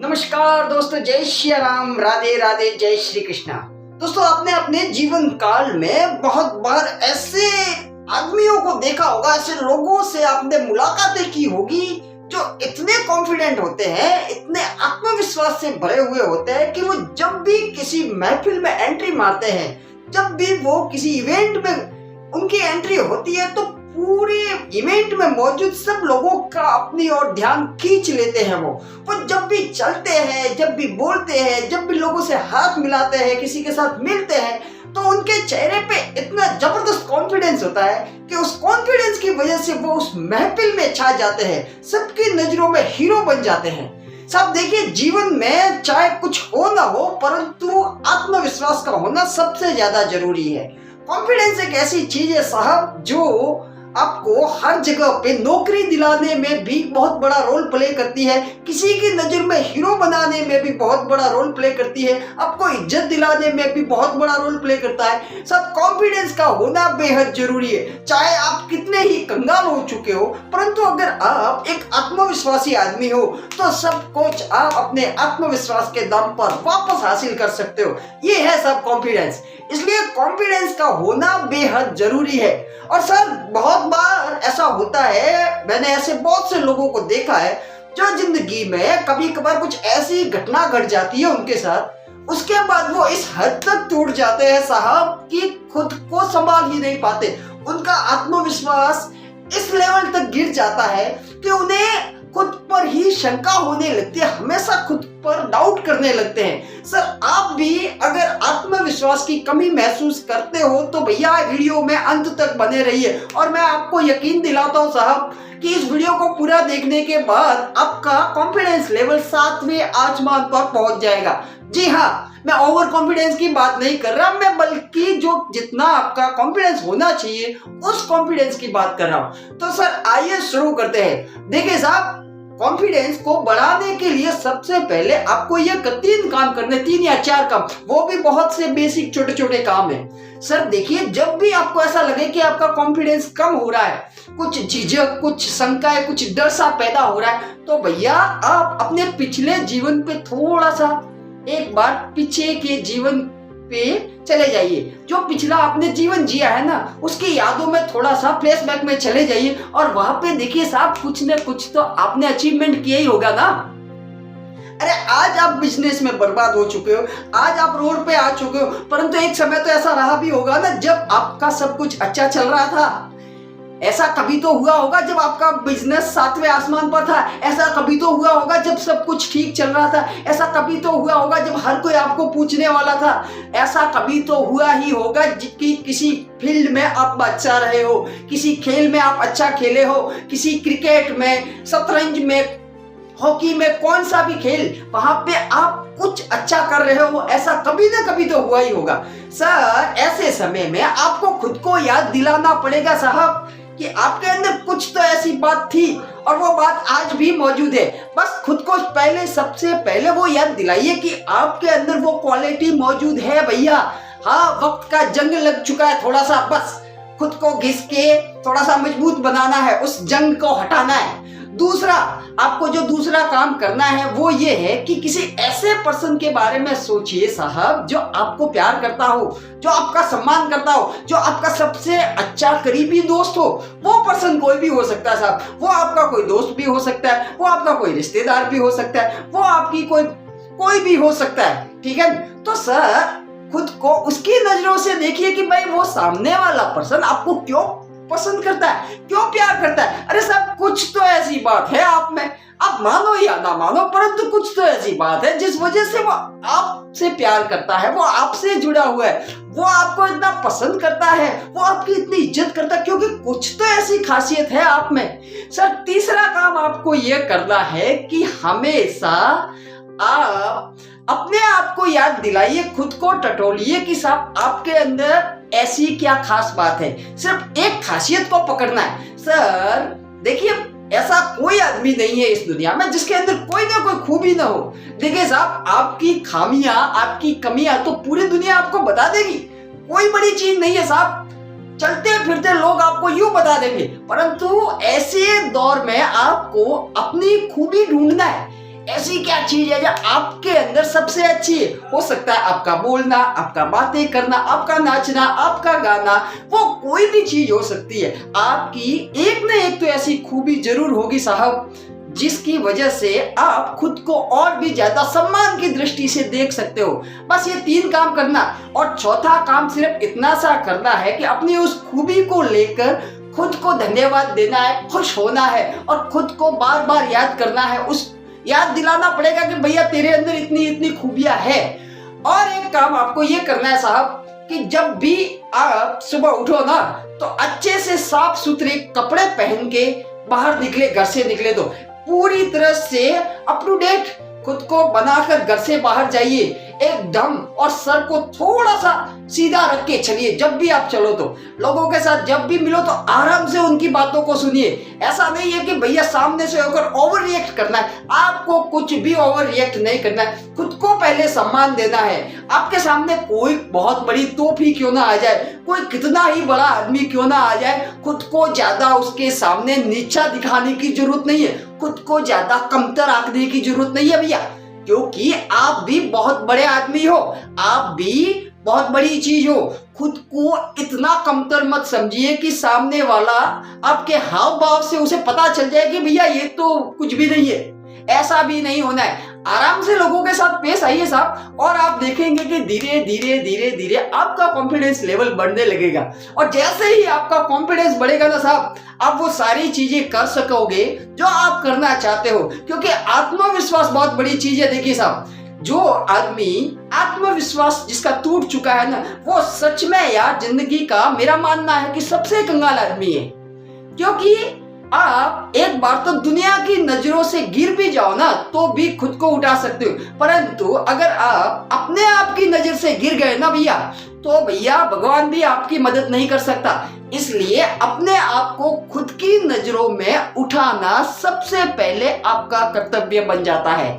नमस्कार दोस्तों, जय श्री राम, राधे राधे, जय श्री कृष्णा। दोस्तों, आपने अपने जीवन काल में बहुत बार ऐसे आदमियों को देखा होगा, ऐसे लोगों से आपने मुलाकातें की होगी जो इतने कॉन्फिडेंट होते हैं, इतने आत्मविश्वास से भरे हुए होते हैं कि वो जब भी किसी महफिल में एंट्री मारते हैं, जब भी वो किसी इवेंट में उनकी एंट्री होती है तो पूरे इवेंट में मौजूद सब लोगों का अपनी ओर ध्यान खींच लेते हैं। वो जब भी चलते हैं, जब भी बोलते हैं, जब भी लोगों से हाथ मिलाते हैं, किसी के साथ मिलते हैं, तो उनके चेहरे पे इतना जबरदस्त कॉन्फिडेंस होता है कि उस कॉन्फिडेंस की वजह से वो उस महफिल में छा जाते हैं, सबकी नजरों में हीरो बन जाते हैं। साहब देखिए, जीवन में चाहे कुछ हो ना हो, परंतु आत्मविश्वास का होना सबसे ज्यादा जरूरी है। कॉन्फिडेंस एक ऐसी चीज है साहब जो आपको हर जगह पे नौकरी दिलाने में भी बहुत बड़ा रोल प्ले करती है, किसी की नजर में हीरो बनाने में भी बहुत बड़ा रोल प्ले करती है, आपको इज्जत दिलाने में भी बहुत बड़ा रोल प्ले करता है। सब कॉन्फिडेंस का होना बेहद जरूरी है। चाहे आप कितने ही कंगाल हो चुके हो, परंतु अगर आप एक आत्मविश्वासी आदमी हो तो सब कुछ आप अपने आत्मविश्वास के दम पर वापस हासिल कर सकते हो। ये है सब कॉन्फिडेंस। इसलिए कॉन्फिडेंस का होना बेहद जरूरी है। और सर, बहुत बार ऐसा होता है, मैंने ऐसे बहुत से लोगों को देखा है जो जिंदगी में कभी कभार कुछ ऐसी घटना घट जाती है उनके साथ, उसके बाद वो इस हद तक टूट जाते हैं साहब कि खुद को संभाल ही नहीं पाते। उनका आत्मविश्वास इस लेवल तक गिर जाता है कि उन्हें खुद पर ही शंका होने लगती है, हमेशा खुद पर डाउट करने लगते हैं। सर, आप भी अगर आत्मविश्वास की कमी महसूस करते हो तो भैया वीडियो में अंत तक बने रहिए, और मैं आपको यकीन दिलाता हूं साहब कि इस वीडियो को पूरा देखने के बाद आपका कॉन्फिडेंस लेवल 7वें आसमान पर पहुंच जाएगा। जी हाँ, मैं ओवर कॉन्फिडेंस की बात नहीं कर रहा, मैं बल्कि जो जितना आपका कॉन्फिडेंस होना चाहिए उस कॉन्फिडेंस की बात कर रहा हूं। तो सर आइए शुरू करते हैं। देखिए साहब, कॉन्फिडेंस को बढ़ाने के लिए सबसे पहले आपको ये 3 काम करने, 3 या 4 काम, वो भी बहुत से बेसिक छोटे छोटे काम है। सर देखिए, जब भी आपको ऐसा लगे कि आपका कॉन्फिडेंस कम हो रहा है, कुछ झिझक, कुछ शंकाएं, कुछ डर सा पैदा हो रहा है, तो भैया आप अपने पिछले जीवन पे थोड़ा सा एक बार पीछे के जीवन पे चले जाइए। जो पिछला आपने जीवन जिया है ना, उसकी यादों में थोड़ा सा फ्लैशबैक में चले जाइए और वहां पे देखिए साहब, कुछ न कुछ तो आपने अचीवमेंट किया ही होगा ना। अरे आज आप बिजनेस में बर्बाद हो चुके हो, आज आप रोड पे आ चुके हो, परंतु एक समय तो ऐसा रहा भी होगा ना जब आपका सब कुछ अच्छा चल रहा था। ऐसा कभी तो हुआ होगा जब आपका बिजनेस 7वें आसमान पर था। ऐसा कभी तो हुआ होगा जब सब कुछ ठीक चल रहा था। ऐसा कभी तो हुआ होगा जब हर कोई आपको पूछने वाला था। ऐसा कभी तो हुआ ही होगा कि किसी फील्ड में आप अच्छा रहे हो, किसी खेल में आप अच्छा खेले हो, किसी क्रिकेट में, शतरंज में, हॉकी में, कौन सा भी खेल, वहां पे आप कुछ अच्छा कर रहे हो। ऐसा कभी ना कभी तो हुआ ही होगा। सर ऐसे समय में आपको खुद को याद दिलाना पड़ेगा साहब कि आपके अंदर कुछ तो ऐसी बात थी और वो बात आज भी मौजूद है। बस खुद को पहले, सबसे पहले वो याद दिलाइए कि आपके अंदर वो क्वालिटी मौजूद है भैया। हाँ, वक्त का जंग लग चुका है थोड़ा सा, बस खुद को घिस के थोड़ा सा मजबूत बनाना है, उस जंग को हटाना है। दूसरा, आपको जो दूसरा काम करना है वो ये है कि किसी ऐसे पर्सन के बारे में सोचिए साहब जो आपको प्यार करता हो, जो आपका सम्मान करता हो, जो आपका सबसे अच्छा करीबी दोस्त हो। वो पर्सन कोई भी हो सकता है साहब, वो आपका कोई दोस्त भी हो सकता है, वो आपका कोई रिश्तेदार भी हो सकता है, वो आपकी कोई भी हो सकता है, ठीक है। तो सर खुद को उसकी नजरों से देखिए कि भाई वो सामने वाला पर्सन आपको क्यों पसंद करता है, क्यों प्यार करता है। अरे साहब, कुछ तो ऐसी बात है आप में, आप मानो या ना मानो, परंतु कुछ तो ऐसी बात है जिस वजह से वो आपसे प्यार करता है, वो आपसे जुड़ा हुआ है, वो आपको इतना पसंद करता है, वो आपकी इतनी इज्जत करता है, क्योंकि कुछ तो ऐसी खासियत है आप में। सर तीसरा काम आपको ये करना है कि हमेशा आप अपने आप को याद दिलाइए, खुद को टटोलिए कि साहब आपके अंदर ऐसी क्या खास बात है। सिर्फ एक खासियत को पकड़ना है। सर देखिए, ऐसा कोई आदमी नहीं है इस दुनिया में जिसके अंदर कोई ना कोई खूबी ना हो। देखिए साहब, आपकी खामियां, आपकी कमियां तो पूरी दुनिया आपको बता देगी, कोई बड़ी चीज नहीं है साहब। चलते फिरते लोग आपको यूं बता देंगे, परंतु ऐसे दौर में आपको अपनी खूबी ढूंढना है। ऐसी क्या चीज है जो आपके अंदर सबसे अच्छी है? हो सकता है आपका बोलना, आपका बातें करना, आपका नाचना, आपका गाना, वो कोई भी चीज हो सकती है। आपकी एक ना एक तो ऐसी खूबी जरूर होगी साहब, जिसकी वजह से आप खुद को और भी ज्यादा सम्मान की दृष्टि से देख सकते हो। बस ये 3 काम करना, और चौथा काम सिर्फ इतना सा करना है कि अपनी उस खूबी को लेकर खुद को धन्यवाद देना है, खुश होना है, और खुद को बार बार याद करना है, उस याद दिलाना पड़ेगा कि भैया तेरे अंदर इतनी इतनी खूबियां है। और एक काम आपको ये करना है साहब कि जब भी आप सुबह उठो ना, तो अच्छे से साफ सुथरे कपड़े पहन के बाहर निकले, घर से निकले तो पूरी तरह से अप टू डेट खुद को बनाकर घर से बाहर जाइए एकदम, और सर को थोड़ा सा सीधा रख के चलिए। जब भी आप चलो तो लोगों के साथ जब भी मिलो तो आराम से उनकी बातों को सुनिए। ऐसा नहीं है कि भैया सामने से होकर ओवर रिएक्ट करना है, आपको कुछ भी ओवर रिएक्ट नहीं करना है। खुद को पहले सम्मान देना है। आपके सामने कोई बहुत बड़ी तोप ही क्यों ना आ जाए, कोई कितना ही बड़ा आदमी क्यों ना आ जाए, खुद को ज्यादा उसके सामने नीचा दिखाने की जरूरत नहीं है, खुद को ज्यादा कमतर आंकने की जरूरत नहीं है भैया, क्योंकि आप भी बहुत बड़े आदमी हो, आप भी बहुत बड़ी चीज हो। खुद को इतना कमतर मत समझिए कि सामने वाला आपके हाव भाव से उसे पता चल जाए कि भैया ये तो कुछ भी नहीं है। ऐसा भी नहीं होना है। आराम से लोगों के साथ पेश आइए साहब, और आप देखेंगे कि धीरे धीरे धीरे धीरे आपका कॉन्फिडेंस लेवल बढ़ने लगेगा। और जैसे ही आपका कॉन्फिडेंस बढ़ेगा ना साहब, आप वो सारी चीजें कर सकोगे जो आप करना चाहते हो, क्योंकि आत्मविश्वास बहुत बड़ी चीज है। देखिए साहब, जो आदमी आत्मविश्वास जिसका टूट चुका है ना, वो सच में यार जिंदगी का मेरा मानना है कि सबसे कंगाल आदमी है। क्योंकि आप एक बार तो दुनिया की नजरों से गिर भी जाओ ना, तो भी खुद को उठा सकते हो, परंतु अगर आप अपने आप की नजर से गिर गए ना भैया, तो भैया भगवान भी आपकी मदद नहीं कर सकता। इसलिए अपने आप को खुद की नजरों में उठाना सबसे पहले आपका कर्तव्य बन जाता है।